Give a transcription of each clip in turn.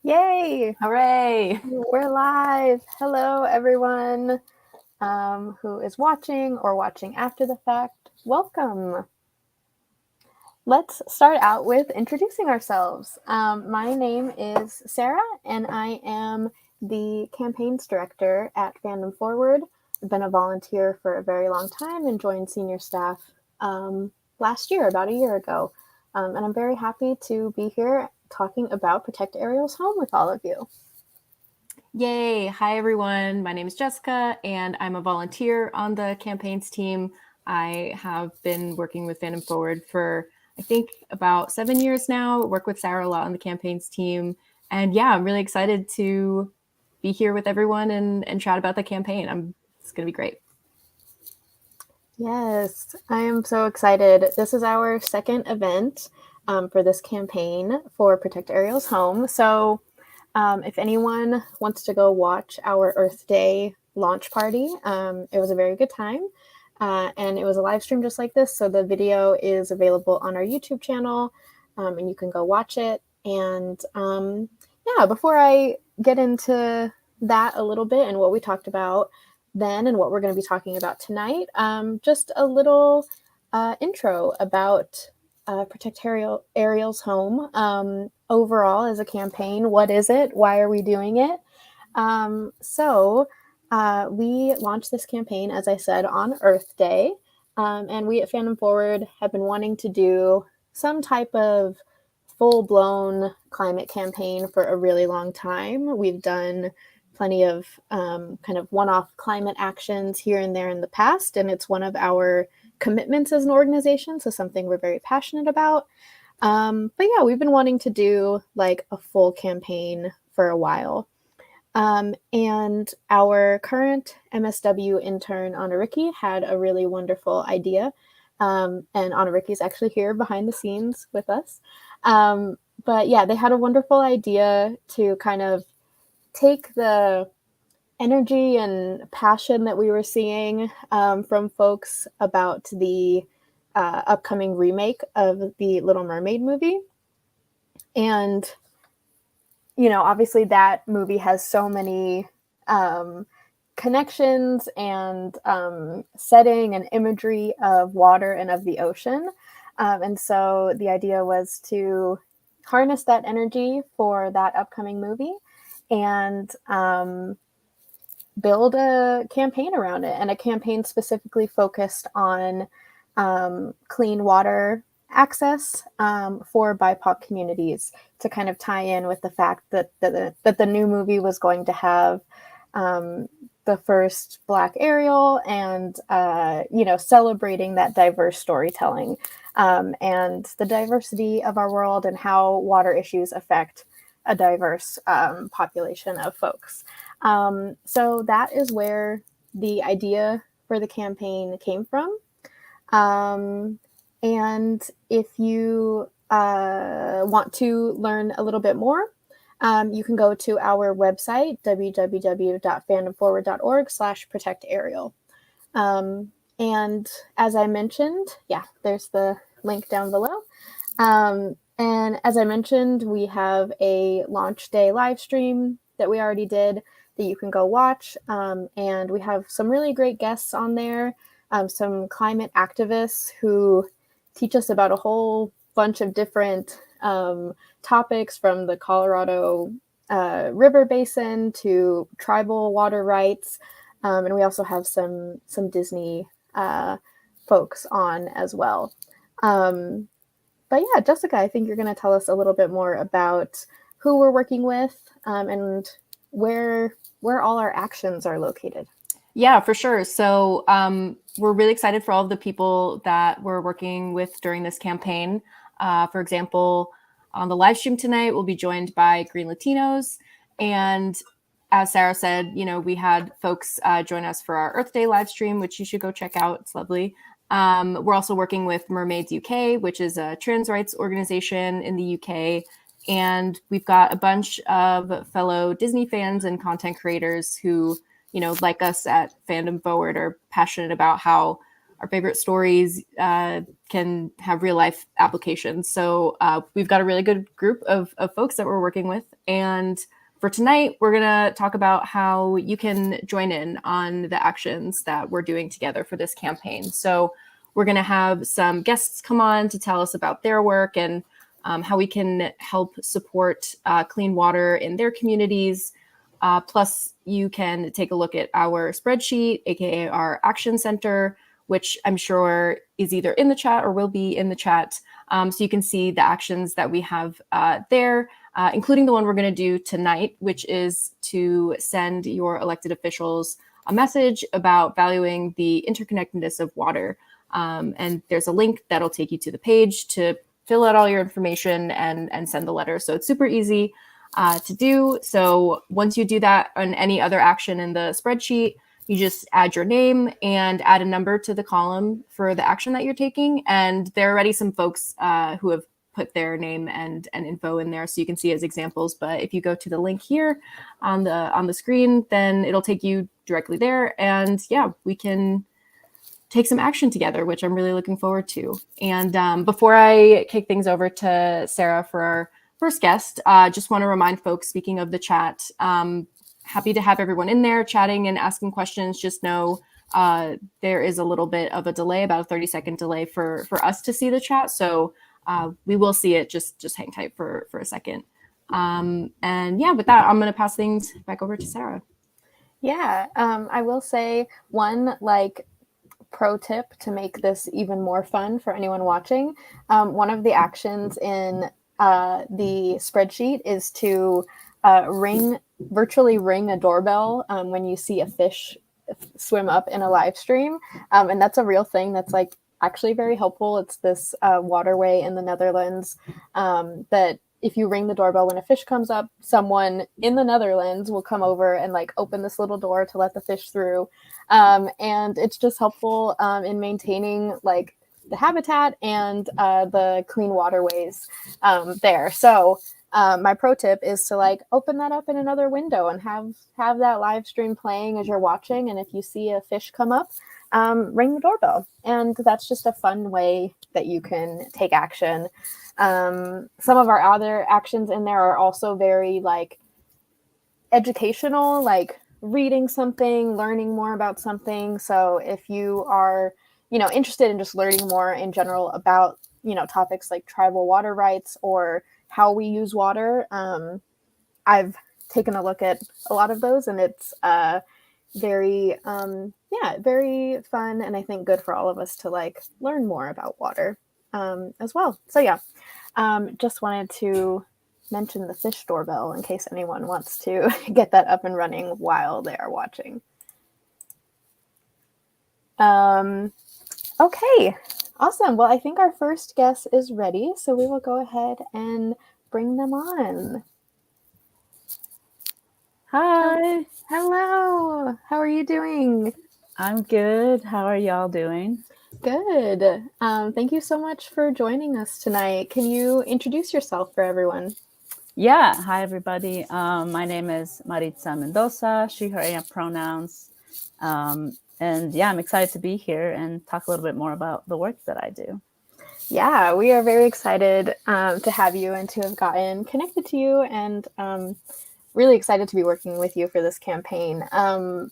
Yay! Hooray! We're live. Hello, everyone who is watching or watching after the fact. Welcome. Let's start out with introducing ourselves. My name is Sarah, and I am the campaigns director at Fandom Forward. I've been a volunteer for a very long time and joined senior staff last year, about a year ago. And I'm very happy to be here talking about Protect Ariel's Home with all of you. Yay! Hi, everyone. My name is Jessica, and I'm a volunteer on the campaigns team. I have been working with Fandom Forward for, I think, about 7 years now. Work with Sarah a lot on the campaigns team. And yeah, I'm really excited to be here with everyone and chat about the campaign. It's going to be great. Yes, I am so excited. This is our second event for this campaign for Protect Ariel's Home. So if anyone wants to go watch our Earth Day launch party, it was a very good time. And it was a live stream just like this. So the video is available on our YouTube channel and you can go watch it. And yeah, before I get into that a little bit and what we talked about then and what we're going to be talking about tonight, just a little intro about Protect Ariel's Home. Overall, as a campaign, what is it? Why are we doing it? We launched this campaign, as I said, on Earth Day. And we at Fandom Forward have been wanting to do some type of full-blown climate campaign for a really long time. We've done plenty of kind of one-off climate actions here and there in the past, and it's one of our commitments as an organization, so something we're very passionate about. But yeah, we've been wanting to do like a full campaign for a while. And our current MSW intern, Anariki, had a really wonderful idea. And Anariki's actually here behind the scenes with us. But yeah, they had a wonderful idea to kind of take the energy and passion that we were seeing from folks about the upcoming remake of the Little Mermaid movie. And, you know, obviously that movie has so many connections and setting and imagery of water and of the ocean. And so the idea was to harness that energy for that upcoming movie and build a campaign around it, and a campaign specifically focused on clean water access for BIPOC communities, to kind of tie in with the fact that the new movie was going to have the first Black Ariel, and celebrating that diverse storytelling and the diversity of our world and how water issues affect a diverse population of folks. So that is where the idea for the campaign came from. And if you want to learn a little bit more, you can go to our website, www.fandomforward.org/protectariel. And as I mentioned, yeah, there's the link down below. And as I mentioned, we have a launch day live stream that we already did that you can go watch. And we have some really great guests on there, some climate activists who teach us about a whole bunch of different topics, from the Colorado River Basin to tribal water rights. And we also have some Disney folks on as well. But yeah, Jessica, I think you're going to tell us a little bit more about who we're working with and where all our actions are located. Yeah, for sure. So we're really excited for all of the people that we're working with during this campaign. For example, on the live stream tonight, we'll be joined by Green Latinos. And as Sarah said, we had folks join us for our Earth Day live stream, which you should go check out. It's lovely. We're also working with Mermaids UK, which is a trans rights organization in the UK. And we've got a bunch of fellow Disney fans and content creators who, like us at Fandom Forward, are passionate about how favorite stories can have real life applications. So we've got a really good group of folks that we're working with. And for tonight, we're going to talk about how you can join in on the actions that we're doing together for this campaign. So we're going to have some guests come on to tell us about their work and how we can help support clean water in their communities. Plus, you can take a look at our spreadsheet, aka our action center, which I'm sure is either in the chat or will be in the chat. So you can see the actions that we have there, including the one we're going to do tonight, which is to send your elected officials a message about valuing the interconnectedness of water. And there's a link that'll take you to the page to fill out all your information and send the letter. So it's super easy to do. So once you do that on any other action in the spreadsheet, you just add your name and add a number to the column for the action that you're taking. And there are already some folks who have put their name and info in there so you can see as examples. But if you go to the link here on the screen, then it'll take you directly there. And yeah, we can take some action together, which I'm really looking forward to. And before I kick things over to Sarah for our first guest, just want to remind folks, speaking of the chat, happy to have everyone in there chatting and asking questions. Just know there is a little bit of a delay, about a 30-second delay for us to see the chat. So we will see it. Just hang tight for a second. And yeah, with that, I'm going to pass things back over to Sarah. Yeah, I will say one pro tip to make this even more fun for anyone watching. One of the actions in the spreadsheet is to virtually ring a doorbell when you see a fish swim up in a live stream. And that's a real thing that's actually very helpful. It's this waterway in the Netherlands that if you ring the doorbell when a fish comes up, someone in the Netherlands will come over and open this little door to let the fish through. And it's just helpful in maintaining the habitat and the clean waterways there. So my pro tip is to open that up in another window and have that live stream playing as you're watching. And if you see a fish come up, ring the doorbell. And that's just a fun way that you can take action. Some of our other actions in there are also very educational, reading something, learning more about something. So if you are, interested in just learning more in general about, topics like tribal water rights or how we use water, I've taken a look at a lot of those, and it's very fun, and I think good for all of us to learn more about water as well. So yeah, just wanted to mention the fish doorbell in case anyone wants to get that up and running while they are watching. Okay, awesome. Well, I think our first guest is ready, so we will go ahead and bring them on. Hi. Hello. How are you doing? I'm good. How are y'all doing? Good. Thank you so much for joining us tonight. Can you introduce yourself for everyone? Yeah. Hi, everybody. My name is Maritza Mendoza, she, her pronouns. And yeah, I'm excited to be here and talk a little bit more about the work that I do. Yeah, we are very excited to have you and to have gotten connected to you, and really excited to be working with you for this campaign.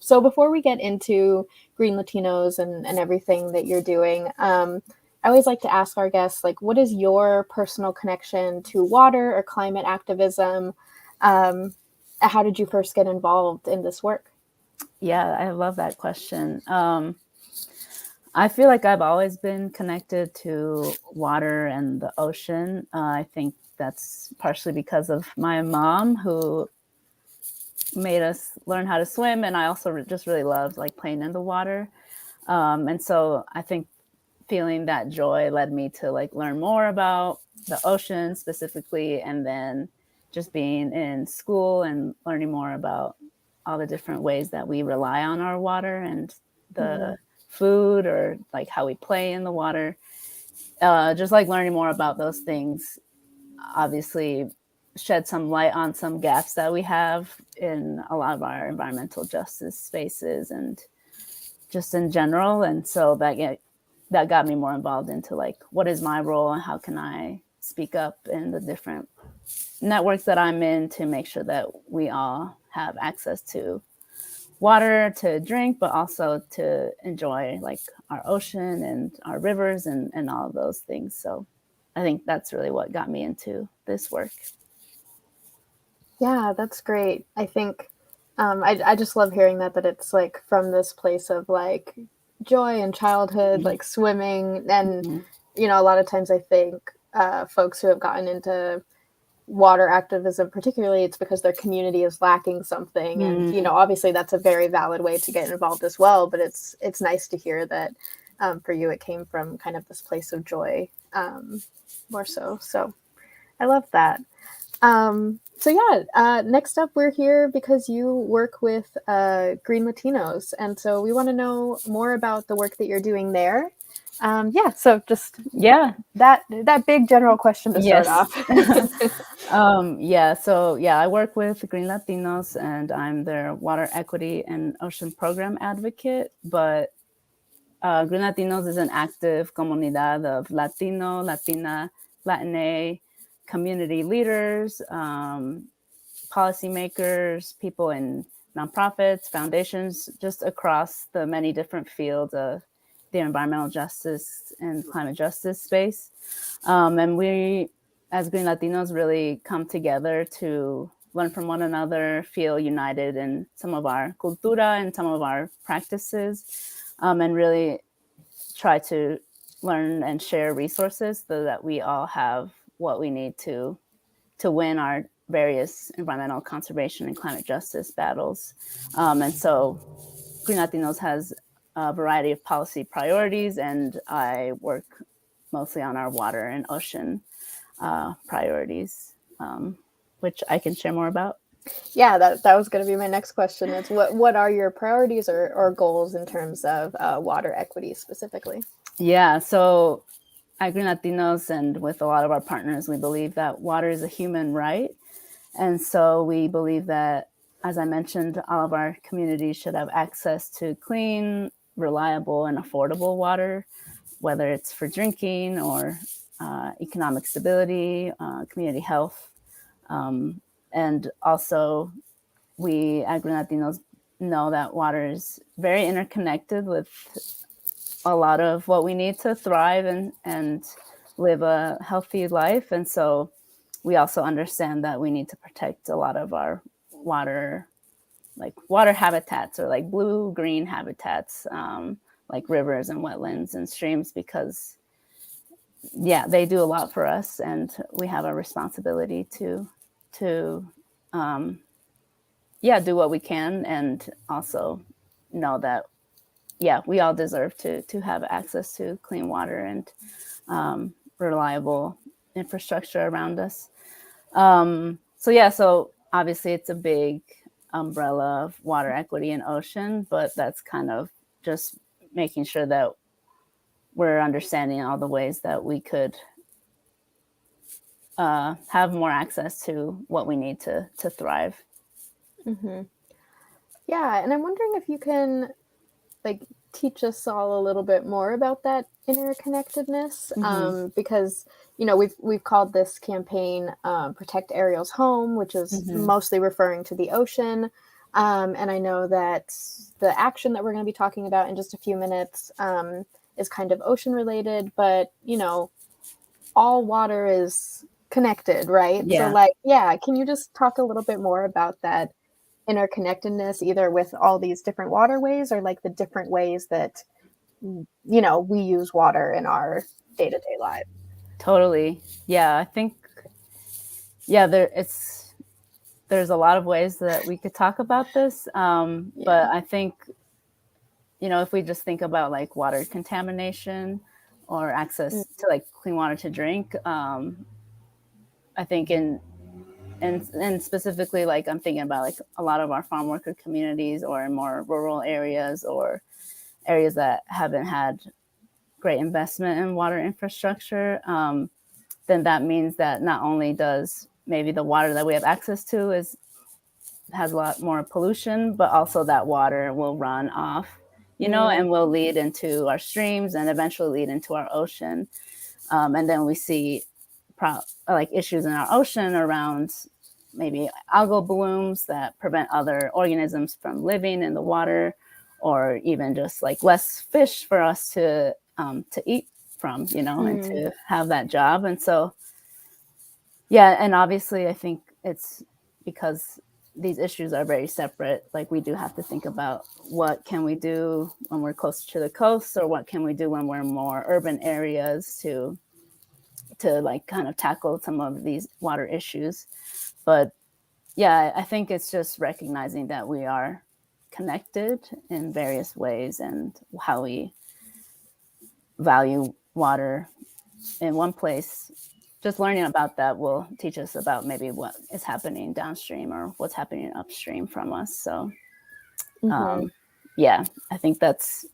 So before we get into Green Latinos and everything that you're doing, I always like to ask our guests, what is your personal connection to water or climate activism? How did you first get involved in this work? Yeah, I love that question. I feel like I've always been connected to water and the ocean. I think that's partially because of my mom, who made us learn how to swim, and I also just really loved playing in the water. And so I think feeling that joy led me to learn more about the ocean specifically, and then just being in school and learning more about all the different ways that we rely on our water and the food, or how we play in the water. Just learning more about those things obviously shed some light on some gaps that we have in a lot of our environmental justice spaces and just in general. And so that that got me more involved into like, what is my role and how can I speak up in the different networks that I'm in to make sure that we all have access to water to drink, but also to enjoy like our ocean and our rivers and all of those things. So I think that's really what got me into this work. Yeah, that's great. I think I just love hearing that it's like from this place of like joy and childhood, Mm-hmm. like swimming. And, Mm-hmm. you know, a lot of times I think folks who have gotten into water activism, particularly, it's because their community is lacking something. And, you know, obviously that's a very valid way to get involved as well. But it's nice to hear that for you, it came from kind of this place of joy more so. So I love that. So yeah, next up, we're here because you work with Green Latinos, and so we want to know more about the work that you're doing there. Yeah, so just that big general question to start off. I work with Green Latinos, and I'm their water equity and ocean program advocate. But Green Latinos is an active comunidad of Latino, Latina, Latina community leaders, policymakers, people in nonprofits, foundations, just across the many different fields of the environmental justice and climate justice space. And we, as Green Latinos, really come together to learn from one another, feel united in some of our cultura and some of our practices, and really try to learn and share resources so that we all have what we need to win our various environmental conservation and climate justice battles. And so Green Latinos has a variety of policy priorities, and I work mostly on our water and ocean priorities, which I can share more about. Yeah, that was going to be my next question. Is what are your priorities or goals in terms of water equity specifically? Yeah, so at Green Latinos and with a lot of our partners, we believe that water is a human right. And so we believe that, as I mentioned, all of our communities should have access to clean, reliable, and affordable water, whether it's for drinking or economic stability, community health. And also, we at Green Latinos know that water is very interconnected with a lot of what we need to thrive and live a healthy life. And so we also understand that we need to protect a lot of our water, like water habitats or like blue-green habitats, like rivers and wetlands and streams, because they do a lot for us, and we have a responsibility to do what we can, and also know that we all deserve to have access to clean water and reliable infrastructure around us. So obviously it's a big umbrella of water equity and ocean, but that's kind of just making sure that we're understanding all the ways that we could have more access to what we need to thrive. Mm-hmm. Yeah, and I'm wondering if you can like teach us all a little bit more about that interconnectedness, because you know we've called this campaign "Protect Ariel's Home," which is mostly referring to the ocean, and I know that the action that we're going to be talking about in just a few minutes is kind of ocean related, but you know all water is connected, right? Yeah. So can you just talk a little bit more about that interconnectedness, either with all these different waterways or like the different ways that you know we use water in our day-to-day life? Totally. Yeah, I think there's a lot of ways that we could talk about this, but I think if we just think about like water contamination or access to like clean water to drink, I think and specifically, like I'm thinking about like a lot of our farm worker communities or in more rural areas or areas that haven't had great investment in water infrastructure, then that means that not only does maybe the water that we have access to has a lot more pollution, but also that water will run off, you know, and will lead into our streams and eventually lead into our ocean. And then we see like issues in our ocean around maybe algal blooms that prevent other organisms from living in the water, or even just like less fish for us to eat from, you know, and to have that job. And so, yeah, and obviously I think it's because these issues are very separate. Like we do have to think about what can we do when we're closer to the coast, or what can we do when we're in more urban areas to like kind of tackle some of these water issues. But yeah, I think it's just recognizing that we are connected in various ways, and how we value water in one place. Just learning about that will teach us about maybe what is happening downstream or what's happening upstream from us. So yeah, I think that's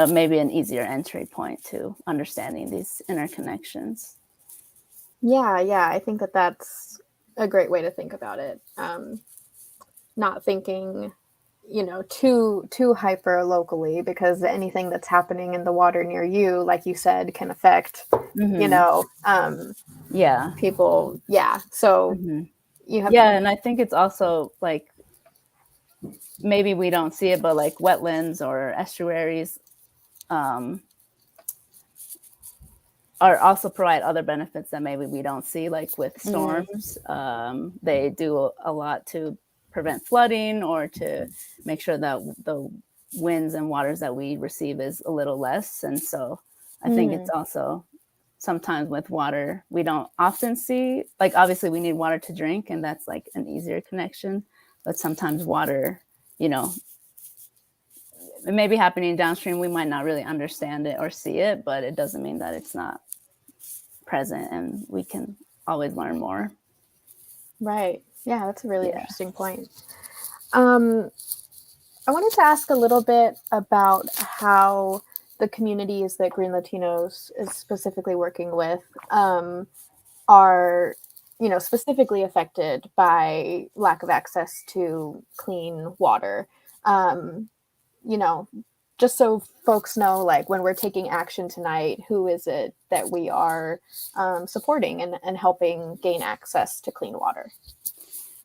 maybe an easier entry point to understanding these interconnections. Yeah, I think that that's a great way to think about it. Not thinking, you know, too hyper locally, because anything that's happening in the water near you, like you said, can affect, you know, yeah, people. Yeah. So you have, yeah, and I think it's also like maybe we don't see it, but like wetlands or estuaries are also provide other benefits that maybe we don't see, like with storms. They do a lot to prevent flooding, or to make sure that the winds and waters that we receive is a little less. And so I think it's also sometimes with water, we don't often see, like obviously we need water to drink, and that's like an easier connection. But sometimes water, you know, it may be happening downstream. We might not really understand it or see it, but it doesn't mean that it's not present, and we can always learn more. Right. Yeah, that's a really interesting point. I wanted to ask a little bit about how the communities that Green Latinos is specifically working with are, you know, specifically affected by lack of access to clean water. You know, just so folks know, like when we're taking action tonight, who is it that we are supporting and helping gain access to clean water?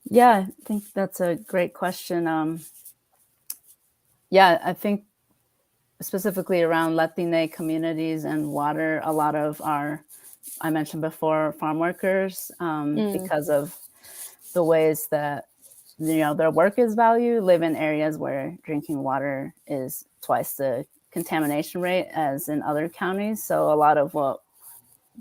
Yeah, I think that's a great question. Yeah, I think specifically around Latina communities and water, a lot of our, I mentioned before, farm workers, because of the ways that, you know, their work is valued, live in areas where drinking water is twice the contamination rate as in other counties. So a lot of what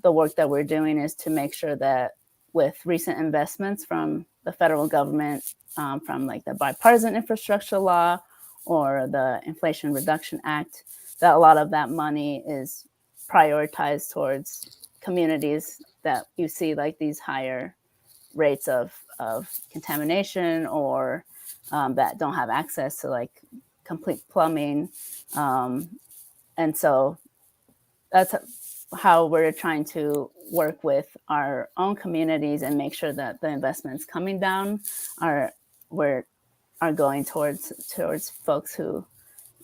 the work that we're doing is to make sure that with recent investments from the federal government, from like the bipartisan infrastructure law or the Inflation Reduction Act, that a lot of that money is prioritized towards communities that you see like these higher rates of contamination, or that don't have access to like complete plumbing. And so that's how we're trying to work with our own communities and make sure that the investments coming down are going towards folks who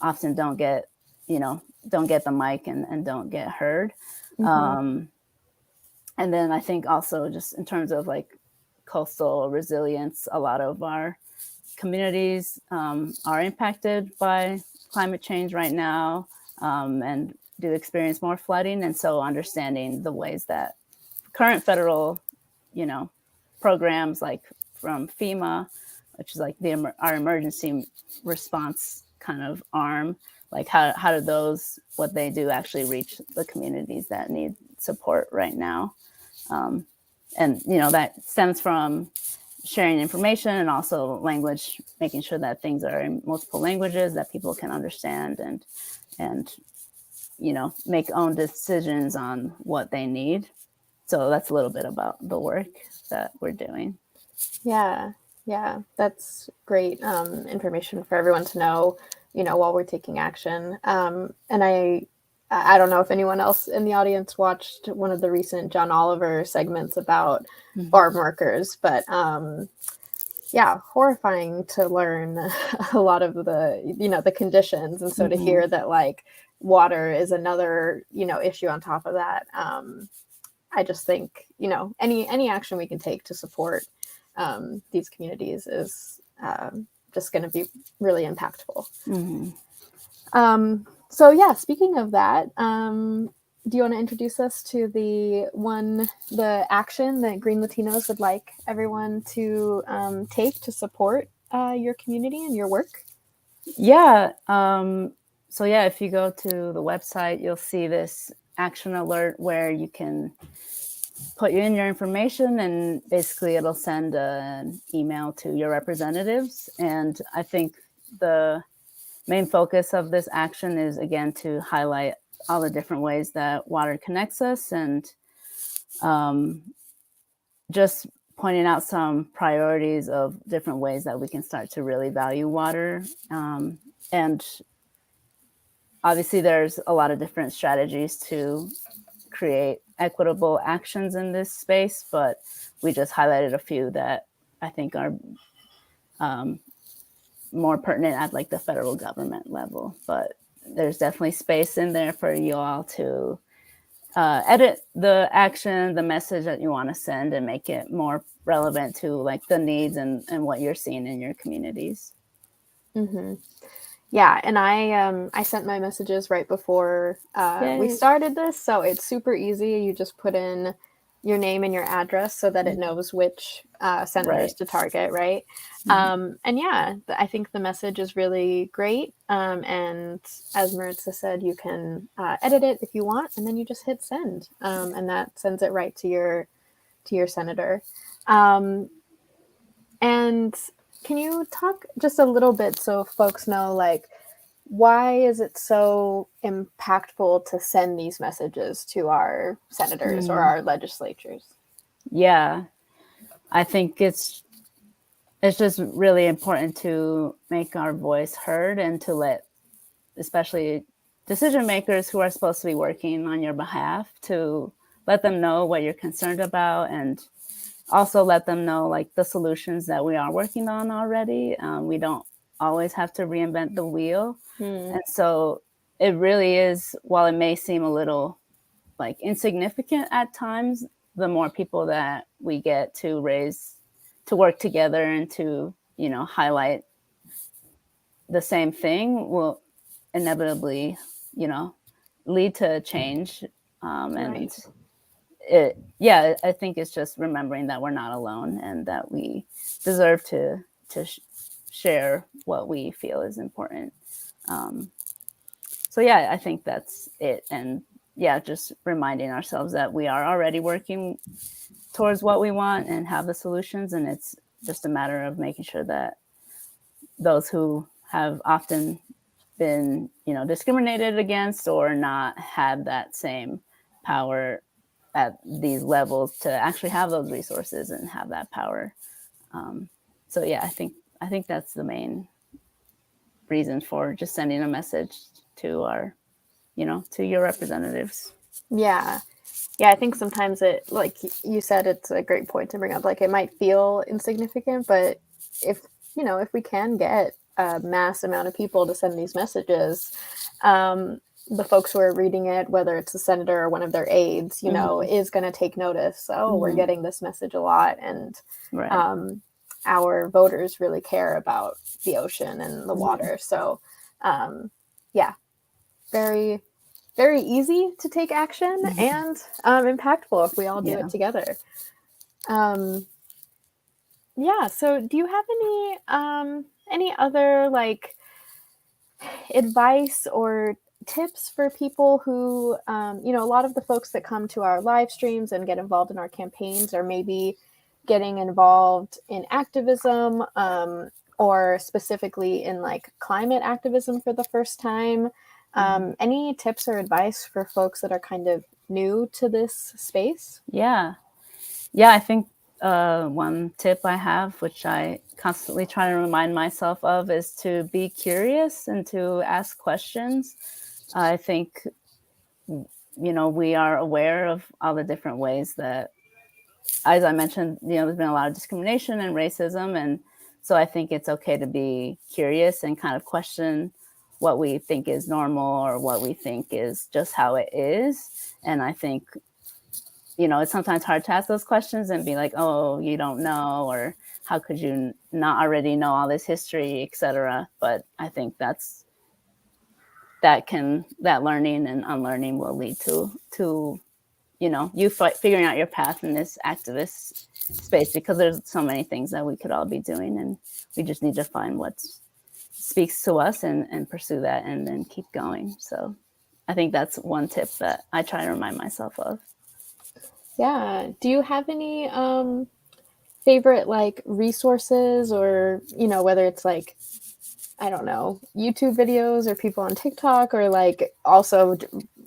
often don't get, you know, don't get the mic and don't get heard. And then I think also just in terms of like coastal resilience, a lot of our communities are impacted by climate change right now, and do experience more flooding. And so understanding the ways that current federal, you know, programs like from FEMA, which is like our emergency response kind of arm, like how do those, what they do actually reach the communities that need support right now. And, you know, that stems from sharing information and also language, making sure that things are in multiple languages that people can understand, and you know, make own decisions on what they need. So that's a little bit about the work that we're doing. Yeah, that's great information for everyone to know, you know, while we're taking action. And I don't know if anyone else in the audience watched one of the recent John Oliver segments about farm workers, but yeah, horrifying to learn a lot of the conditions. And so to hear that like water is another, issue on top of that. I just think, any action we can take to support these communities is just going to be really impactful. So yeah, speaking of that, do you want to introduce us to the action that Green Latinos would like everyone to take to support your community and your work? Yeah. So yeah, if you go to the website, you'll see this action alert where you can put in your information, and basically it'll send an email to your representatives. And I think the main focus of this action is, again, to highlight all the different ways that water connects us, and just pointing out some priorities of different ways that we can start to really value water. And obviously there's a lot of different strategies to create equitable actions in this space, but we just highlighted a few that I think are more pertinent at like the federal government level. But there's definitely space in there for you all to edit the action, the message that you want to send, and make it more relevant to like the needs and what you're seeing in your communities. Yeah, and I sent my messages right before we started this, so it's super easy. You just put in your name and your address so that it knows which senators to target, right? And yeah, I think the message is really great. And as Maritza said, you can edit it if you want, and then you just hit send, and that sends it right to your senator. And can you talk just a little bit so folks know, like, why is it so impactful to send these messages to our senators or our legislatures? Yeah, I think it's just really important to make our voice heard, and to let especially decision makers who are supposed to be working on your behalf, to let them know what you're concerned about, and also let them know like the solutions that we are working on already. We don't always have to reinvent the wheel. And so it really is, while it may seem a little like insignificant at times, the more people that we get to work together and to, highlight the same thing will inevitably, lead to change. And I think it's just remembering that we're not alone, and that we deserve to share what we feel is important. So yeah, I think that's it. And yeah, just reminding ourselves that we are already working towards what we want and have the solutions, and it's just a matter of making sure that those who have often been, discriminated against or not had that same power at these levels to actually have those resources and have that power. So yeah, I think that's the main reason for just sending a message to our, to your representatives. Yeah. I think sometimes it, like you said, it's a great point to bring up. Like, it might feel insignificant, but if we can get a mass amount of people to send these messages, the folks who are reading it, whether it's a senator or one of their aides, is going to take notice. Oh, we're getting this message a lot, and our voters really care about the ocean and the water. So, yeah, very, very easy to take action and impactful if we all do it together. So do you have any other like advice or tips for people who, a lot of the folks that come to our live streams and get involved in our campaigns are maybe getting involved in activism, or specifically in like climate activism for the first time? Any tips or advice for folks that are kind of new to this space? Yeah, I think one tip I have, which I constantly try to remind myself of, is to be curious and to ask questions. I think, we are aware of all the different ways that, as I mentioned, there's been a lot of discrimination and racism, and So I think it's okay to be curious and kind of question what we think is normal or what we think is just how it is. And I think, it's sometimes hard to ask those questions and be like, oh, you don't know, or how could you not already know all this history, etc. But I think that learning and unlearning will lead to you figuring out your path in this activist space, because there's so many things that we could all be doing, and we just need to find what speaks to us and pursue that and then keep going. So I think that's one tip that I try to remind myself of. Yeah. Do you have any favorite like resources, or whether it's like, I don't know, YouTube videos or people on TikTok, or like also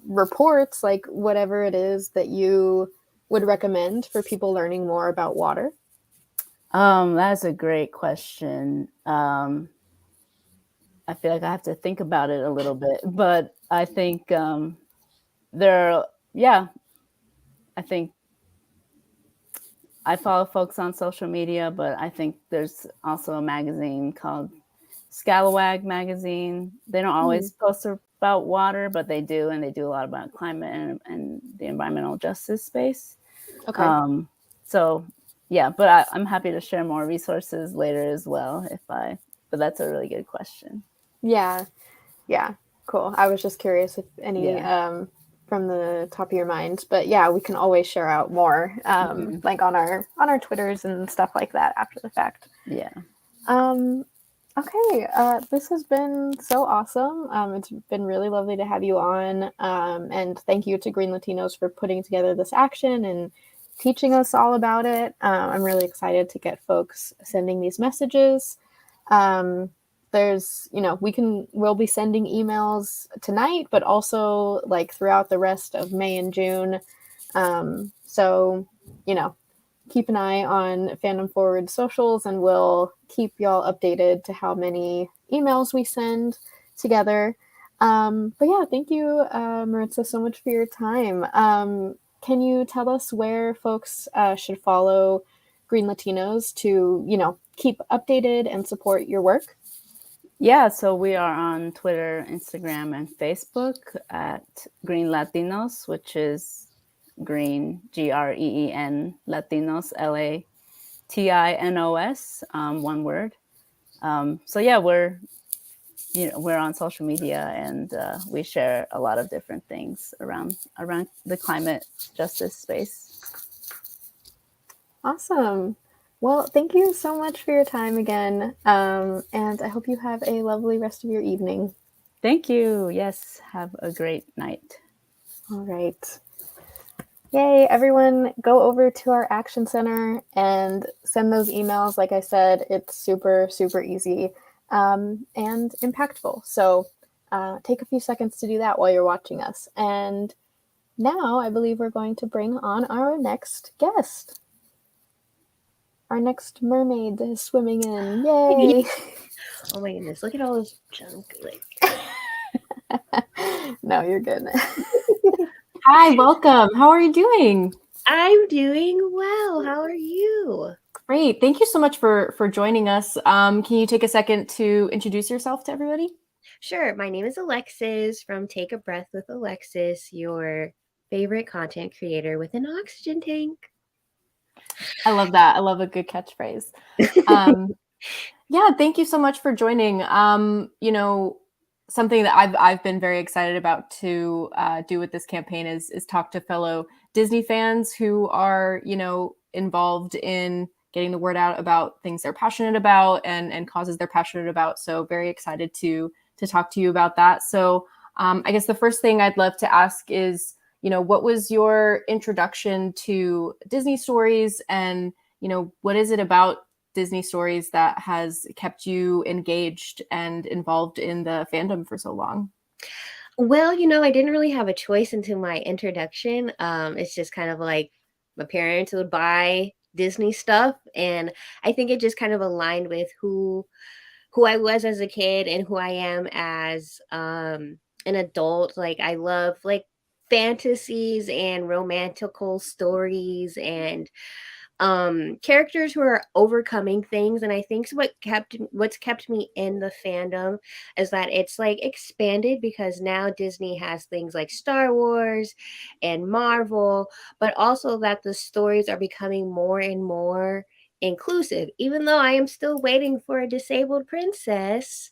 reports, like whatever it is that you would recommend for people learning more about water? That's a great question. I feel like I have to think about it a little bit, but I think I think I follow folks on social media, but I think there's also a magazine called Scalawag magazine. They don't always post about water, but they do, and they do a lot about climate and the environmental justice space. Okay. So yeah, but I'm happy to share more resources later as well but that's a really good question. Yeah. Yeah. Cool. I was just curious if any from the top of your mind, but yeah, we can always share out more like on our Twitters and stuff like that after the fact. Yeah. Okay, this has been so awesome. It's been really lovely to have you on, and thank you to Green Latinos for putting together this action and teaching us all about it. I'm really excited to get folks sending these messages. We'll be sending emails tonight, but also like throughout the rest of May and June. So, keep an eye on Fandom Forward socials, and we'll keep y'all updated to how many emails we send together. But yeah, thank you, Maritza, so much for your time. Can you tell us where folks should follow Green Latinos to, keep updated and support your work? Yeah, so we are on Twitter, Instagram, and Facebook at Green Latinos, which is Green, GREEN, Latinos, LATINOS, one word. So yeah, we're on social media, and we share a lot of different things around the climate justice space. Awesome. Well, thank you so much for your time again, and I hope you have a lovely rest of your evening. Thank you. Yes, have a great night. All right. Yay, everyone, go over to our Action Center and send those emails. Like I said, it's super, super easy and impactful. So take a few seconds to do that while you're watching us. And now I believe we're going to bring on our next guest. Our next mermaid is swimming in. Yay! Oh my goodness, look at all this junk. No, you're good. Hi, welcome. How are you doing? I'm doing well. How are you? Great. Thank you so much for joining us. Can you take a second to introduce yourself to everybody? Sure. My name is Alexis from Take a Breath with Alexis, your favorite content creator with an oxygen tank. I love that. I love a good catchphrase. Yeah, thank you so much for joining. Something that I've been very excited about to do with this campaign is talk to fellow Disney fans who are, involved in getting the word out about things they're passionate about and causes they're passionate about. So very excited to talk to you about that. So I guess the first thing I'd love to ask is, what was your introduction to Disney stories, and, what is it about Disney stories that has kept you engaged and involved in the fandom for so long? Well, I didn't really have a choice into my introduction. It's just kind of like my parents would buy Disney stuff, and I think it just kind of aligned with who I was as a kid and who I am as an adult. Like, I love like fantasies and romantical stories, and characters who are overcoming things. And I think what's kept me in the fandom is that it's like expanded, because now Disney has things like Star Wars and Marvel, but also that the stories are becoming more and more inclusive, even though I am still waiting for a disabled princess.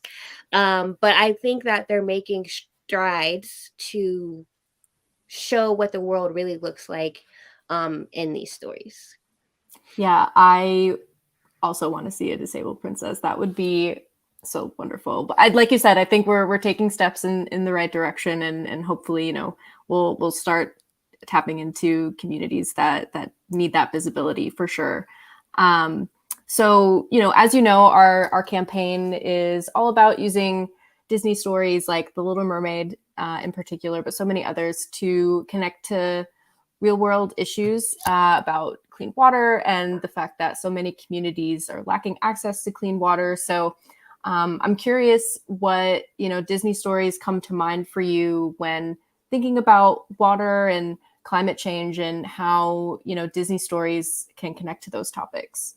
But I think that they're making strides to show what the world really looks like in these stories. Yeah, I also want to see a disabled princess. That would be so wonderful. But like you said, I think we're taking steps in the right direction, and hopefully, you know, we'll start tapping into communities that need that visibility for sure. So, you know, as you know, our campaign is all about using Disney stories like The Little Mermaid in particular, but so many others, to connect to real world issues about clean water and the fact that so many communities are lacking access to clean water. So I'm curious what, you know, Disney stories come to mind for you when thinking about water and climate change, and how, you know, Disney stories can connect to those topics.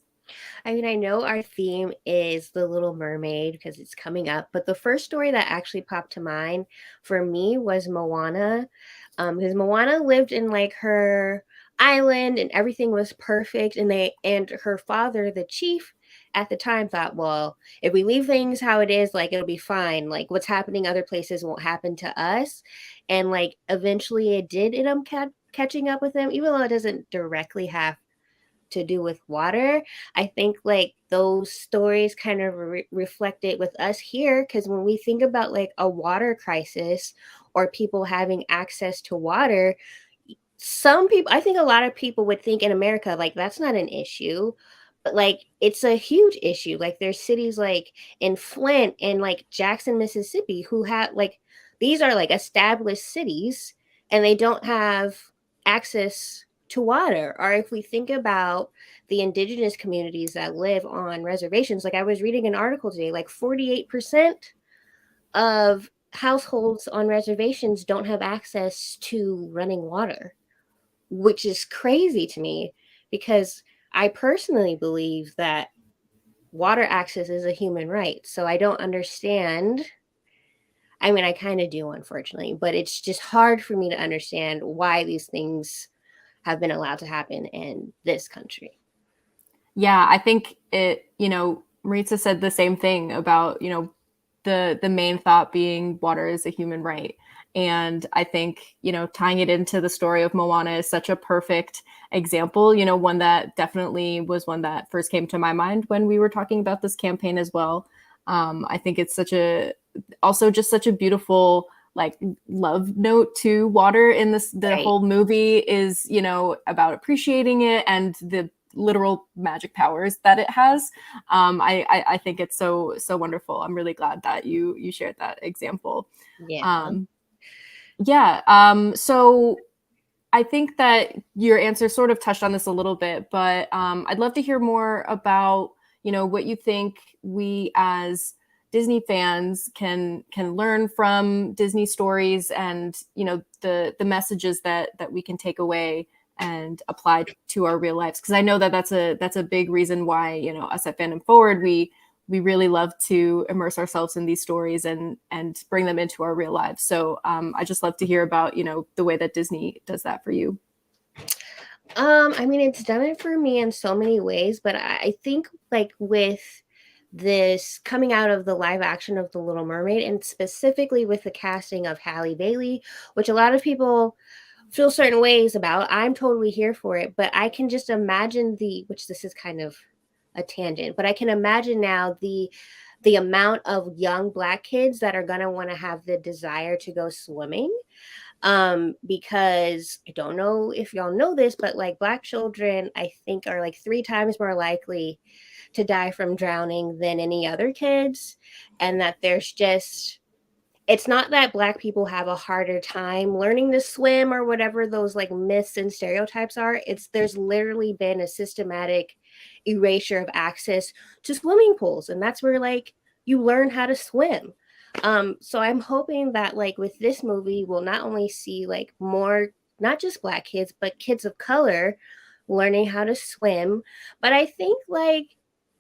I mean, I know our theme is The Little Mermaid because it's coming up, but the first story that actually popped to mind for me was Moana. Because Moana lived in like her island and everything was perfect, and her father, the chief at the time, thought, well, if we leave things how it is, like it'll be fine. Like what's happening other places won't happen to us. And like eventually it did end up catching up with him, even though it doesn't directly have to do with water. I think like those stories kind of reflect it with us here, because when we think about like a water crisis or people having access to water, some people, I think a lot of people would think in America like that's not an issue, but like it's a huge issue. Like there's cities like in Flint and like Jackson, Mississippi, who have like, these are like established cities and they don't have access to water. Or if we think about the indigenous communities that live on reservations, like I was reading an article today, like 48% of households on reservations don't have access to running water, which is crazy to me, because I personally believe that water access is a human right. So I don't understand. I mean, I kind of do, unfortunately, but it's just hard for me to understand why these things have been allowed to happen in this country. Yeah, I think it, you know, Maritza said the same thing about, you know, the main thought being water is a human right. And I think, you know, tying it into the story of Moana is such a perfect example, you know, one that definitely was one that first came to my mind when we were talking about this campaign as well. I think it's also just such a beautiful like love note to water in this. The Right. whole movie is, you know, about appreciating it and the literal magic powers that it has. I think it's so wonderful. I'm really glad that you shared that example. Yeah. So I think that your answer sort of touched on this a little bit, but I'd love to hear more about, you know, what you think we as Disney fans can learn from Disney stories, and, you know, the messages that we can take away and apply to our real lives. Because I know that that's a big reason why, you know, us at Fandom Forward, we really love to immerse ourselves in these stories and bring them into our real lives. So I just love to hear about, you know, the way that Disney does that for you. I mean, it's done it for me in so many ways, but I think like with this coming out of the live action of The Little Mermaid, and specifically with the casting of Halle Bailey, which a lot of people feel certain ways about, I'm totally here for it, but I can just imagine which this is kind of a tangent, but I can imagine now the amount of young Black kids that are going to want to have the desire to go swimming. Because I don't know if y'all know this, but like Black children, I think, are like 3 times more likely to die from drowning than any other kids. And that it's not that Black people have a harder time learning to swim or whatever those like myths and stereotypes are. There's literally been a systematic erasure of access to swimming pools. And that's where like you learn how to swim. So I'm hoping that like with this movie, we'll not only see like more, not just Black kids, but kids of color learning how to swim. But I think like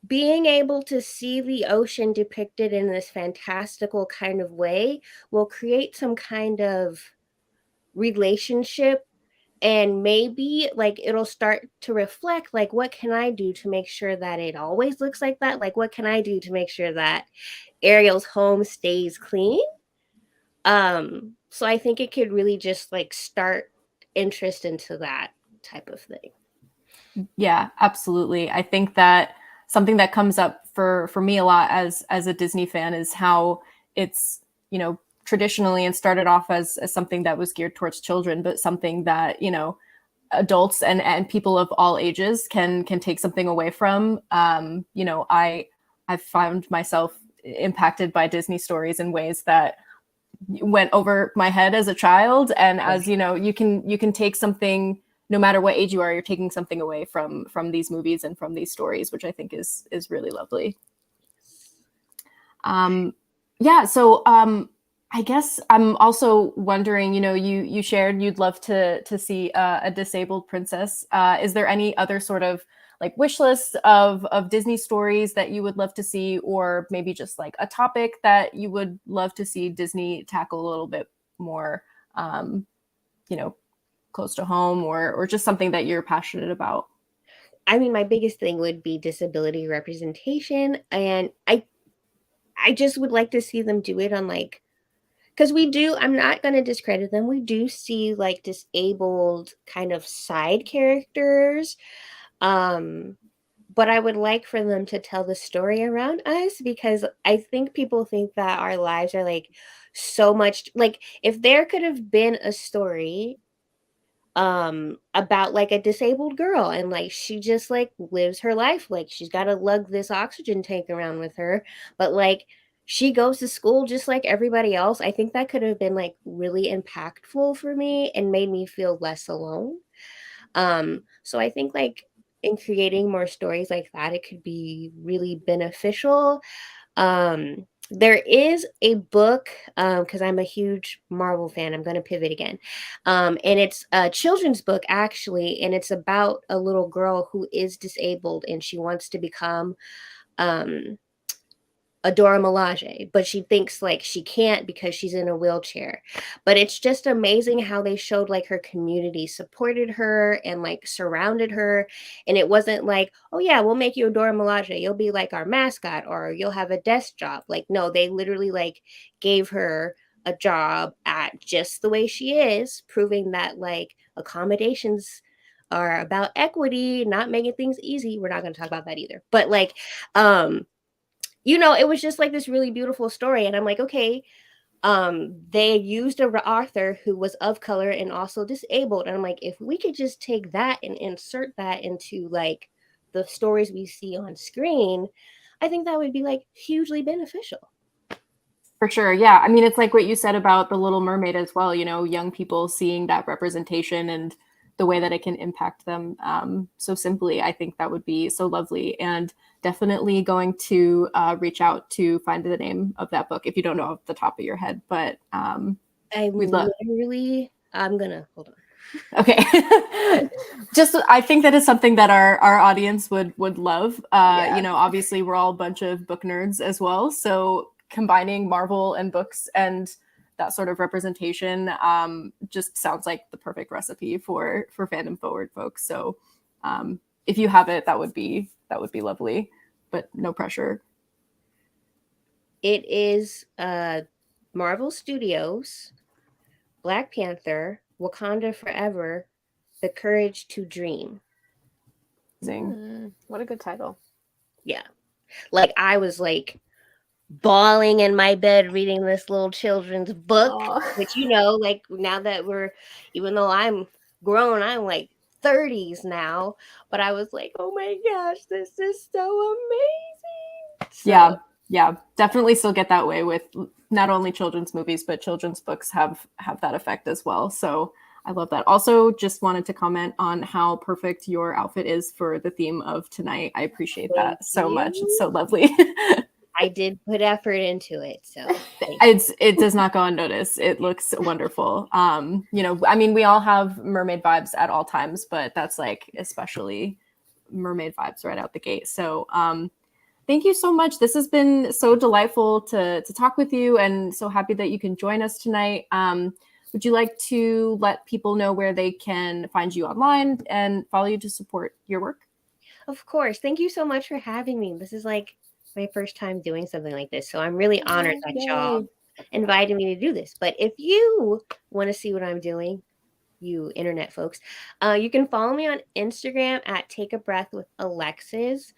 being able to see the ocean depicted in this fantastical kind of way will create some kind of relationship, and maybe like it'll start to reflect like what can I do to make sure that it always looks like that, like what can I do to make sure that Ariel's home stays clean. So I think it could really just like start interest into that type of thing. Yeah, absolutely. I think that something that comes up for me a lot as a Disney fan is how it's, you know, traditionally and started off as something that was geared towards children, but something that, you know, adults and people of all ages can take something away from. You know, I've found myself impacted by Disney stories in ways that went over my head as a child. And as you know, you can take something, no matter what age you are, you're taking something away from these movies and from these stories, which I think is really lovely. Yeah. So I guess I'm also wondering, you know, you shared you'd love to see a disabled princess. Is there any other sort of like wish list of Disney stories that you would love to see, or maybe just like a topic that you would love to see Disney tackle a little bit more, you know, close to home, or just something that you're passionate about? I mean, my biggest thing would be disability representation, and I just would like to see them do it on like, because we do, I'm not going to discredit them. We do see like disabled kind of side characters. But I would like for them to tell the story around us, because I think people think that our lives are like so much like if there could have been a story about like a disabled girl, and like she just like lives her life, like she's got to lug this oxygen tank around with her, but like she goes to school just like everybody else. I think that could have been like really impactful for me and made me feel less alone. So I think like in creating more stories like that, it could be really beneficial. There is a book, because I'm a huge Marvel fan. I'm going to pivot again. And it's a children's book, actually, and it's about a little girl who is disabled and she wants to become um, a Dora Milaje, but she thinks like she can't because she's in a wheelchair. But it's just amazing how they showed like her community supported her and like surrounded her. And it wasn't like, oh yeah, we'll make you a Dora Milaje. You'll be like our mascot or you'll have a desk job. Like, no, they literally like gave her a job at just the way she is, proving that like accommodations are about equity, not making things easy. We're not going to talk about that either. But like, you know, it was just like this really beautiful story. And I'm like, okay, they used a author who was of color and also disabled. And I'm like, if we could just take that and insert that into like the stories we see on screen, I think that would be like hugely beneficial. For sure. Yeah. I mean, it's like what you said about The Little Mermaid as well, you know, young people seeing that representation and the way that it can impact them so simply. I think that would be so lovely, and definitely going to reach out to find the name of that book if you don't know off the top of your head. But I'm we'd love. I'm going to hold on. Okay. Just, I think that is something that our audience would love. Yeah. You know, obviously we're all a bunch of book nerds as well. So combining Marvel and books and that sort of representation just sounds like the perfect recipe for fandom forward folks. So if you have it, that would be lovely, but no pressure. It is Marvel Studios, Black Panther, Wakanda Forever, The Courage to Dream. What a good title. Yeah. Like I was like bawling in my bed reading this little children's book. Aww. Which, you know, like now that even though I'm grown, I'm like 30s now, but I was like, oh my gosh, this is so amazing. So, yeah, definitely still get that way with not only children's movies, but children's books have that effect as well. So I love that. Also, just wanted to comment on how perfect your outfit is for the theme of tonight. I appreciate that so much. It's so lovely. I did put effort into it, so thank you. It does not go unnoticed. It looks wonderful. You know, I mean, we all have mermaid vibes at all times, but that's like especially mermaid vibes right out the gate. So thank you so much. This has been so delightful to talk with you, and so happy that you can join us tonight. Would you like to let people know where they can find you online and follow you to support your work? Of course. Thank you so much for having me. This is like my first time doing something like this, so I'm really honored that y'all invited me to do this. But if you want to see what I'm doing, you internet folks, you can follow me on Instagram at Take a Breath with Alexis.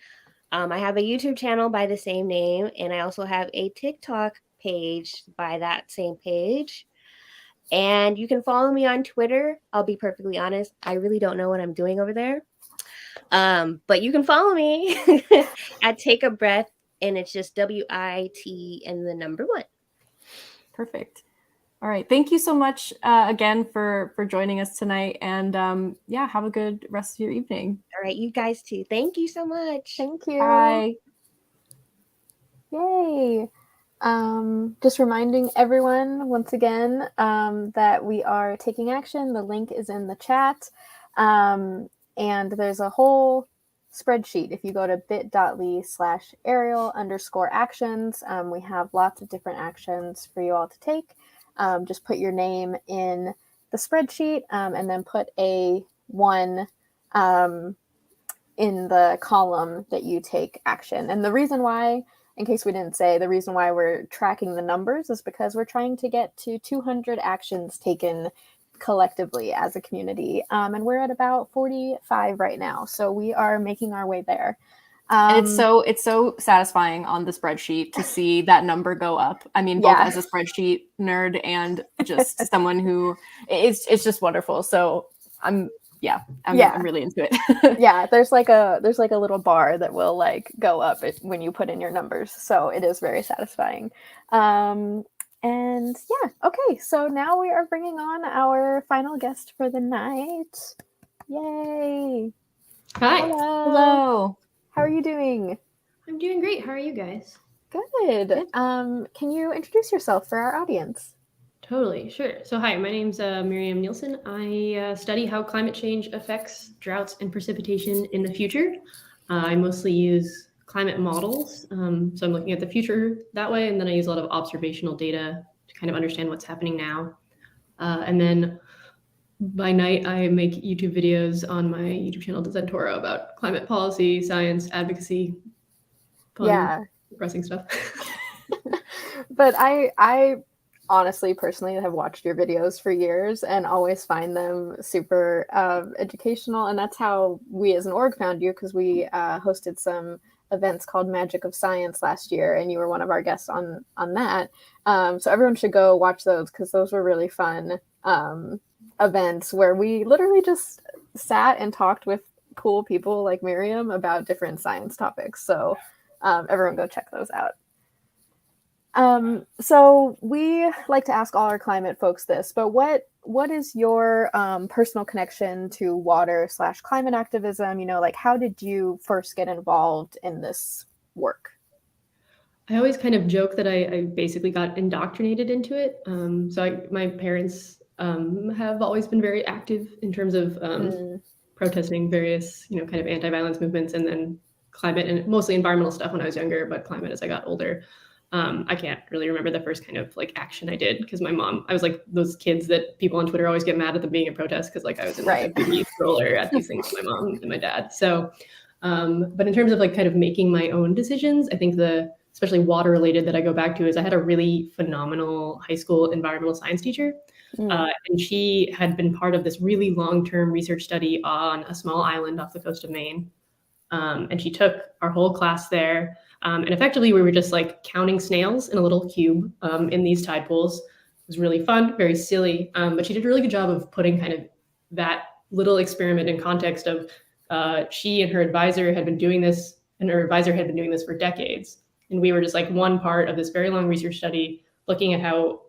I have a YouTube channel by the same name, and I also have a TikTok page by that same page. And you can follow me on Twitter. I'll be perfectly honest, I really don't know what I'm doing over there. But you can follow me at Take a Breath, and it's just WIT and the number 1. Perfect. All right. Thank you so much again for joining us tonight. And yeah, have a good rest of your evening. All right. You guys too. Thank you so much. Thank you. Bye. Yay. Just reminding everyone once again that we are taking action. The link is in the chat. And there's a whole spreadsheet. If you go to bit.ly/Ariel_actions, we have lots of different actions for you all to take. Just put your name in the spreadsheet and then put a 1 in the column that you take action. And the reason why, in case we didn't say, the reason why we're tracking the numbers is because we're trying to get to 200 actions taken collectively as a community. And we're at about 45 right now. So we are making our way there. And it's so satisfying on the spreadsheet to see that number go up. I mean, both as a spreadsheet nerd and just someone who it's just wonderful. So I'm really into it. Yeah, there's like a little bar that will like go up when you put in your numbers. So it is very satisfying. And yeah, okay. So now we are bringing on our final guest for the night. Yay! Hi. Hello. How are you doing? I'm doing great. How are you guys? Good. Can you introduce yourself for our audience? Totally, sure. So hi, my name's Miriam Nielsen. I study how climate change affects droughts and precipitation in the future. I mostly use climate models. So I'm looking at the future that way, and then I use a lot of observational data to kind of understand what's happening now. And then by night, I make YouTube videos on my YouTube channel, Zentoro, about climate policy, science, advocacy, fun, depressing stuff. But I honestly, personally, have watched your videos for years and always find them super educational. And that's how we as an org found you, because we hosted some events called Magic of Science last year, and you were one of our guests on that. So everyone should go watch those, because those were really fun events where we literally just sat and talked with cool people like Miriam about different science topics. So everyone go check those out. So we like to ask all our climate folks this, but what is your personal connection to water/climate activism? You know, like, how did you first get involved in this work? I always kind of joke that I basically got indoctrinated into it. My parents have always been very active in terms of protesting various, kind of anti-violence movements, and then climate and mostly environmental stuff when I was younger, but climate as I got older. I can't really remember the first kind of like action I did, because my mom, I was like those kids that people on Twitter always get mad at them being in protest, because like I was in like a baby stroller at these things with my mom and my dad. So, but in terms of like kind of making my own decisions, I think especially water related that I go back to is I had a really phenomenal high school environmental science teacher. And she had been part of this really long-term research study on a small island off the coast of Maine. And she took our whole class there. And effectively, we were just like counting snails in a little cube in these tide pools. It was really fun, very silly. But she did a really good job of putting kind of that little experiment in context of she and her advisor had been doing this, and her advisor had been doing this for decades. And we were just like one part of this very long research study looking at how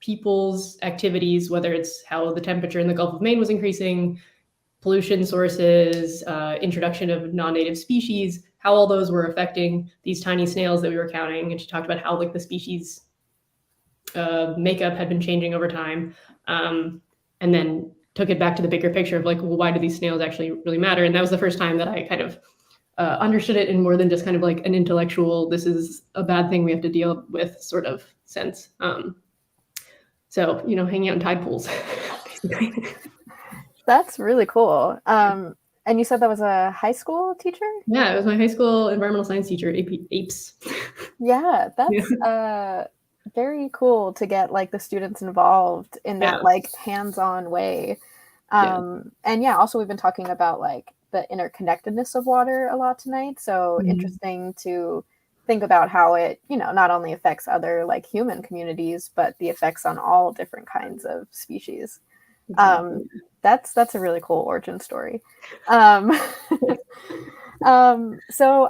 people's activities, whether it's how the temperature in the Gulf of Maine was increasing, pollution sources, introduction of non-native species, how all those were affecting these tiny snails that we were counting. And she talked about how like the species makeup had been changing over time, and then took it back to the bigger picture of like, well, why do these snails actually really matter? And that was the first time that I kind of understood it in more than just kind of like an intellectual, this is a bad thing we have to deal with sort of sense. So, you know, hanging out in tide pools. That's really cool. And you said that was a high school teacher? Yeah, it was my high school environmental science teacher, APES. Yeah, that's very cool to get like the students involved in that like hands-on way. And yeah, also we've been talking about like the interconnectedness of water a lot tonight. So interesting to think about how it, you know, not only affects other like human communities, but the effects on all different kinds of species. That's a really cool origin story. So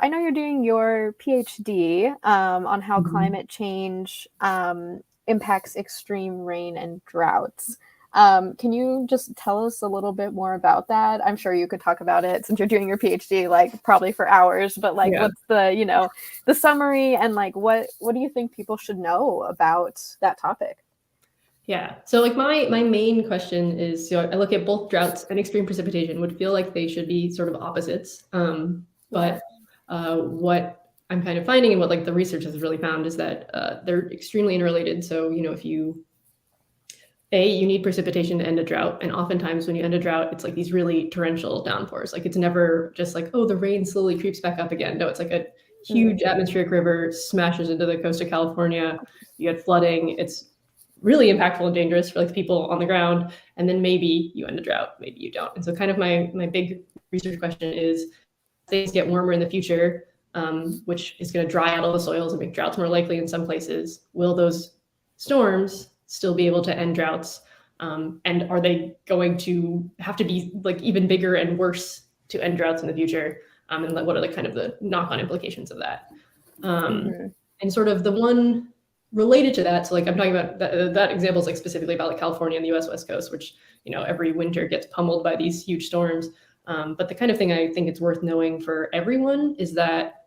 I know you're doing your PhD on how climate change impacts extreme rain and droughts. Can you just tell us a little bit more about that? I'm sure you could talk about it since you're doing your PhD, like probably for hours, but like what's the, you know, the summary and like what do you think people should know about that topic? Yeah. So like my main question is, so I look at both droughts and extreme precipitation, would feel like they should be sort of opposites. But what I'm kind of finding and what like the research has really found is that they're extremely interrelated. So, you know, if you need precipitation to end a drought. And oftentimes when you end a drought, it's like these really torrential downpours. Like it's never just like, oh, the rain slowly creeps back up again. No, it's like a huge atmospheric river smashes into the coast of California. You get flooding. It's really impactful and dangerous for like the people on the ground. And then maybe you end a drought, maybe you don't. And so kind of my big research question is, things get warmer in the future, which is going to dry out all the soils and make droughts more likely in some places. Will those storms still be able to end droughts? And are they going to have to be like even bigger and worse to end droughts in the future? And like, what are the kind of the knock-on implications of that? And sort of the one related to that, so like I'm talking about that example is like specifically about like California and the US West Coast, which, you know, every winter gets pummeled by these huge storms. But the kind of thing I think it's worth knowing for everyone is that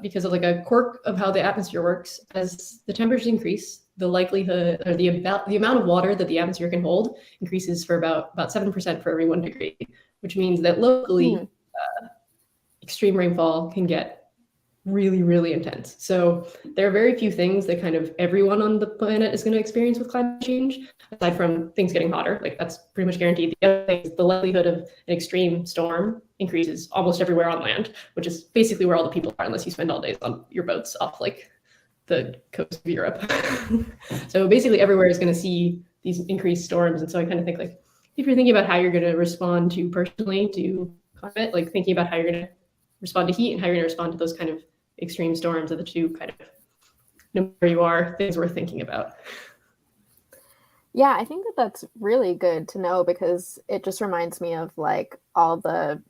because of like a quirk of how the atmosphere works, as the temperatures increase, the likelihood or the amount of water that the atmosphere can hold increases for about 7% for every 1 degree, which means that locally extreme rainfall can get really, really intense. So there are very few things that kind of everyone on the planet is going to experience with climate change, aside from things getting hotter. Like that's pretty much guaranteed. The other thing is the likelihood of an extreme storm increases almost everywhere on land, which is basically where all the people are, unless you spend all days on your boats off like the coast of Europe. So basically everywhere is going to see these increased storms. And so I kind of think like, if you're thinking about how you're going to respond to personally to climate, like thinking about how you're going to respond to heat and how you're going to respond to those kind of extreme storms are the two kind of, no matter where you are, things worth thinking about. Yeah, I think that that's really good to know because it just reminds me of like all the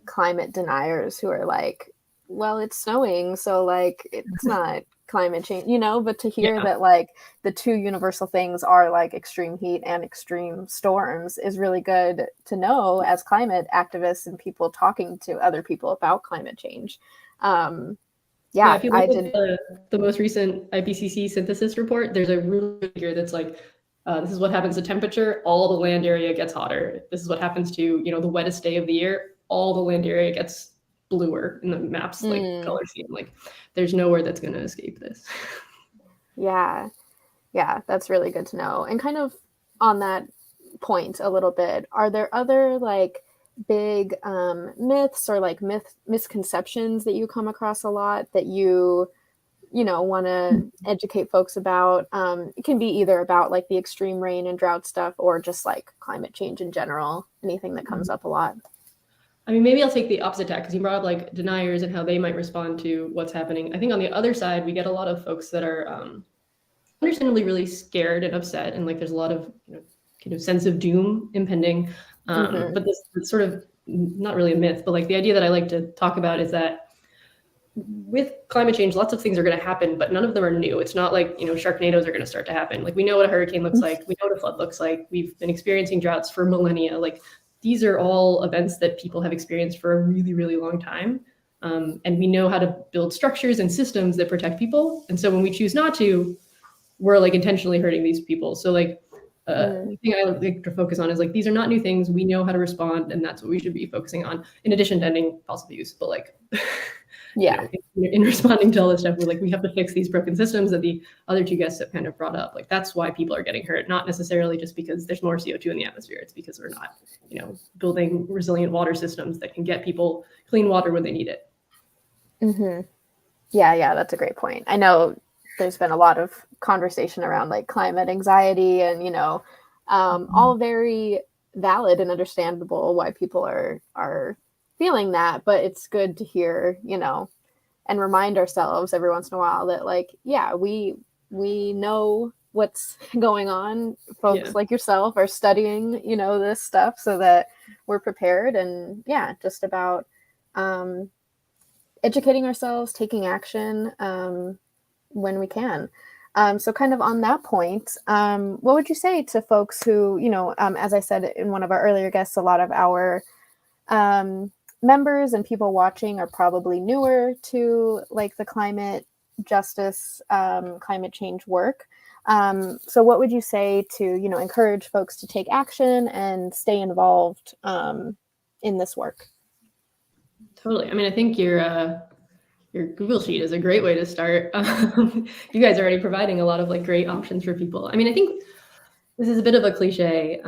climate deniers who are like, well, it's snowing, so like it's not climate change, you know, but to hear that like the two universal things are like extreme heat and extreme storms is really good to know as climate activists and people talking to other people about climate change. If you look at the most recent IPCC synthesis report, there's a rule here that's like, this is what happens to temperature, all the land area gets hotter. This is what happens to, you know, the wettest day of the year, all the land area gets bluer in the maps, like color scheme. Like there's nowhere that's going to escape this. Yeah, that's really good to know. And kind of on that point a little bit, are there other like big myths or like misconceptions that you come across a lot that you know want to educate folks about? It can be either about like the extreme rain and drought stuff or just like climate change in general, anything that comes up a lot. I mean, maybe I'll take the opposite tack because you brought up like deniers and how they might respond to what's happening. I think on the other side, we get a lot of folks that are understandably really scared and upset, and like there's a lot of, you know, kind of sense of doom impending. But this sort of not really a myth, but like the idea that I like to talk about is that with climate change, lots of things are going to happen, but none of them are new. It's not like, you know, Sharknadoes are going to start to happen. Like we know what a hurricane looks like. We know what a flood looks like. We've been experiencing droughts for millennia. Like these are all events that people have experienced for a really, really long time. And we know how to build structures and systems that protect people. And so when we choose not to, we're like intentionally hurting these people. So like the thing I like to focus on is like, these are not new things. We know how to respond, and that's what we should be focusing on, in addition to ending fossil fuels. But like, Yeah. in responding to all this stuff, we're like, we have to fix these broken systems that the other two guests have kind of brought up. Like, that's why people are getting hurt, not necessarily just because there's more CO2 in the atmosphere. It's because we're not, building resilient water systems that can get people clean water when they need it. Mm-hmm. Yeah, that's a great point. I know there's been a lot of conversation around like climate anxiety and, all very valid and understandable why people are feeling that, but it's good to hear, and remind ourselves every once in a while that like, yeah, we know what's going on. Folks like yourself are studying, this stuff so that we're prepared, and just about educating ourselves, taking action when we can. So kind of on that point, what would you say to folks who, as I said in one of our earlier guests, a lot of our members and people watching are probably newer to like the climate justice, climate change work. So what would you say to, encourage folks to take action and stay involved in this work? Totally. I mean, I think your Google Sheet is a great way to start. You guys are already providing a lot of like great options for people. I mean, I think this is a bit of a cliche,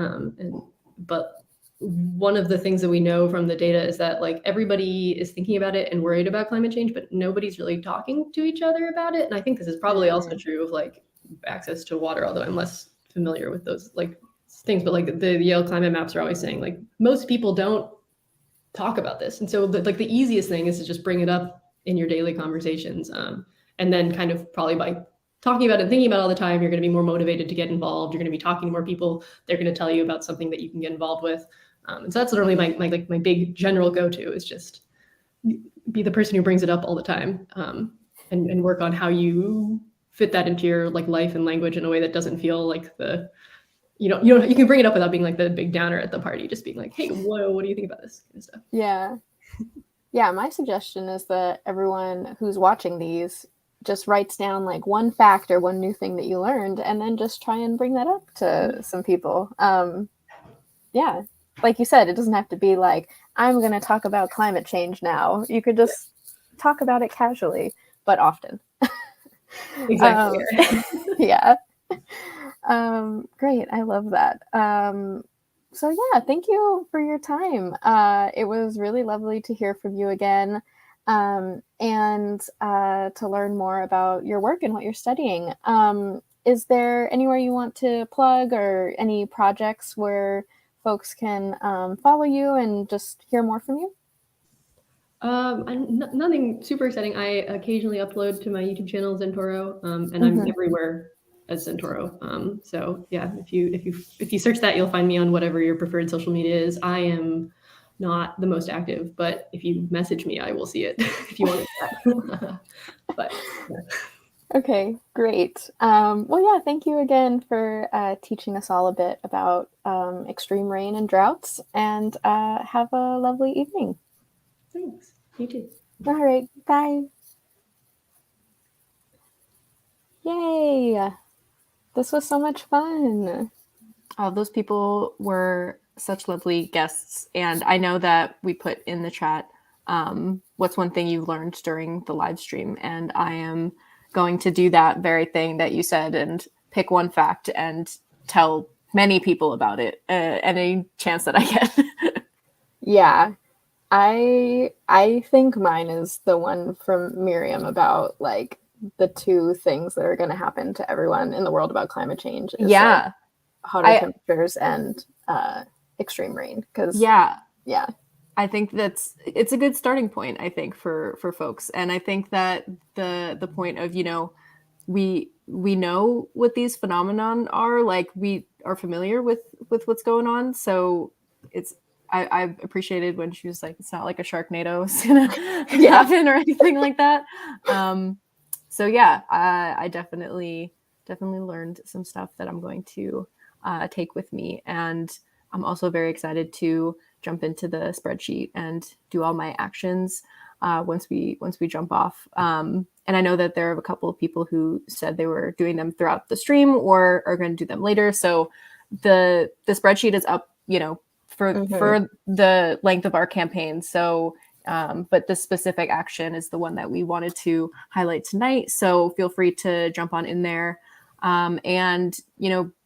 but one of the things that we know from the data is that like everybody is thinking about it and worried about climate change, but nobody's really talking to each other about it. And I think this is probably also true of like access to water, although I'm less familiar with those like things. But like the Yale climate maps are always saying like most people don't talk about this. And so the easiest thing is to just bring it up in your daily conversations. And then kind of probably by talking about it and thinking about it all the time, you're going to be more motivated to get involved. You're going to be talking to more people. They're going to tell you about something that you can get involved with. And so that's literally my big general go-to is just be the person who brings it up all the time, and work on how you fit that into your like life and language in a way that doesn't feel like you can bring it up without being like the big downer at the party, just being like, hey, whoa, what do you think about this kind of stuff? Yeah, my suggestion is that everyone who's watching these just writes down like one fact or one new thing that you learned, and then just try and bring that up to some people. Like you said, it doesn't have to be like, I'm going to talk about climate change now. You could just talk about it casually, but often. Exactly. Yeah. Great. I love that. So thank you for your time. It was really lovely to hear from you again, and to learn more about your work and what you're studying. Is there anywhere you want to plug or any projects where folks can follow you and just hear more from you? Nothing super exciting. I occasionally upload to my YouTube channel Zentoro, and I'm everywhere as Zentoro. So yeah, if you search that, you'll find me on whatever your preferred social media is. I am not the most active, but if you message me, I will see it if you want to. But yeah. Okay, great. Thank you again for teaching us all a bit about extreme rain and droughts, and have a lovely evening. Thanks. You too. All right, bye. Yay! This was so much fun. Those people were such lovely guests, and I know that we put in the chat what's one thing you learned during the live stream, and I am going to do that very thing that you said and pick one fact and tell many people about it any chance that I get. Yeah, I think mine is the one from Miriam about like the two things that are going to happen to everyone in the world about climate change. Is, like, hotter temperatures and extreme rain. Because I think it's a good starting point, I think, for folks. And I think that the point of, we know what these phenomenon are, like we are familiar with what's going on. So I appreciated when she was like, it's not like a Sharknado is gonna happen or anything like that. I definitely learned some stuff that I'm going to take with me. And I'm also very excited to jump into the spreadsheet and do all my actions. once we jump off. And I know that there are a couple of people who said they were doing them throughout the stream or are going to do them later. So the spreadsheet is up, for the length of our campaign. So, but the specific action is the one that we wanted to highlight tonight. So feel free to jump on in there. And,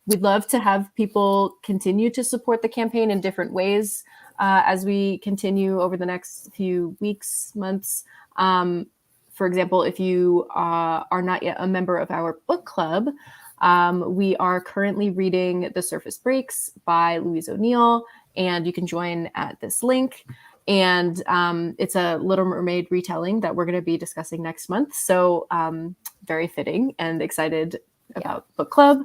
we'd love to have people continue to support the campaign in different ways as we continue over the next few weeks, months. For example, if you are not yet a member of our book club, we are currently reading The Surface Breaks by Louise O'Neill, and you can join at this link. And it's a Little Mermaid retelling that we're going to be discussing next month. So very fitting and excited about book club.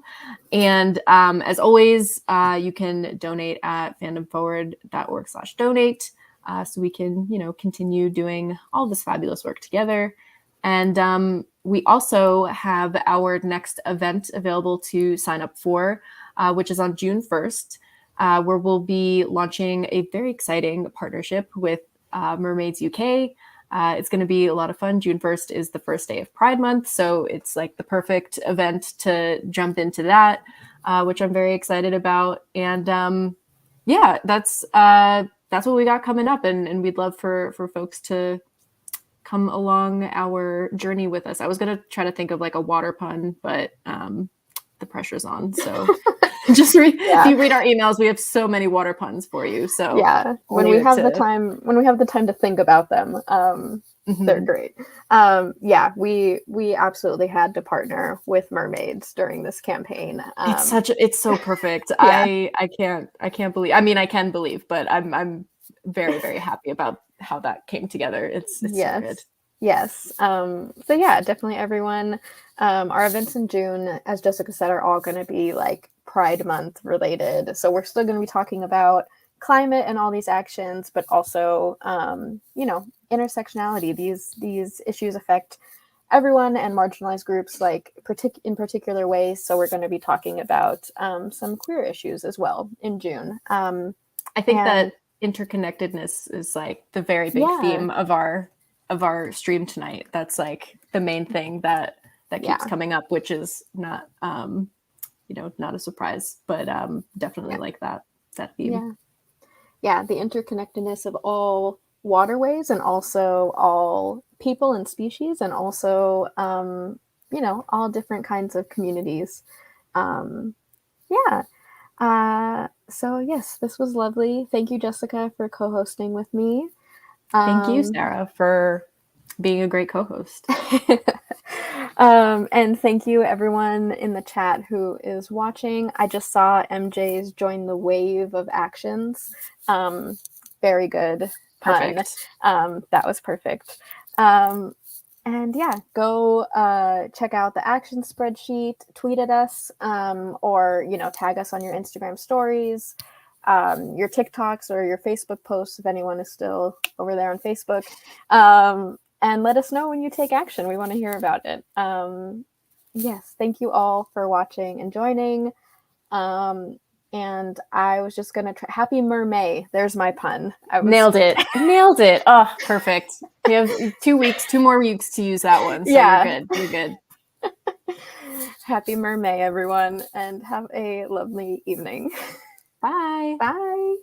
And as always, you can donate at fandomforward.org/donate so we can, continue doing all this fabulous work together. And we also have our next event available to sign up for, which is on June 1st, where we'll be launching a very exciting partnership with Mermaids UK. It's going to be a lot of fun. June 1st is the first day of Pride Month, so it's like the perfect event to jump into that, which I'm very excited about. And that's what we got coming up, and we'd love for folks to come along our journey with us. I was going to try to think of like a water pun, but the pressure's on. So just if you read our emails, we have so many water puns for you. So when we have the time to think about them, they're great. We absolutely had to partner with mermaids during this campaign. It's so perfect. I can't believe. I mean, I can believe, but I'm very, very happy about how that came together. It's so good. Yes. So definitely everyone. Our events in June, as Jessica said, are all going to be like Pride Month related. So we're still going to be talking about climate and all these actions, but also, intersectionality. These issues affect everyone and marginalized groups like in particular ways. So we're going to be talking about some queer issues as well in June. I think that interconnectedness is like the very big theme of our stream tonight. That's like the main thing that keeps coming up, which is not not a surprise, but definitely like that theme. The interconnectedness of all waterways and also all people and species, and also all different kinds of communities. So yes, this was lovely. Thank you, Jessica, for co-hosting with me. Thank you, Sarah, for being a great co-host. And thank you everyone in the chat who is watching. I just saw MJ's join the wave of actions. Very good pun. That was perfect. And go check out the action spreadsheet, tweet at us, or tag us on your Instagram stories, your TikToks or your Facebook posts if anyone is still over there on Facebook. And let us know when you take action. We want to hear about it. Yes, thank you all for watching and joining. And I was just going to try Happy Mermaid. There's my pun. Nailed it. Oh, perfect. We have 2 more weeks to use that one. So you're good. Happy Mermaid, everyone, and have a lovely evening. Bye. Bye.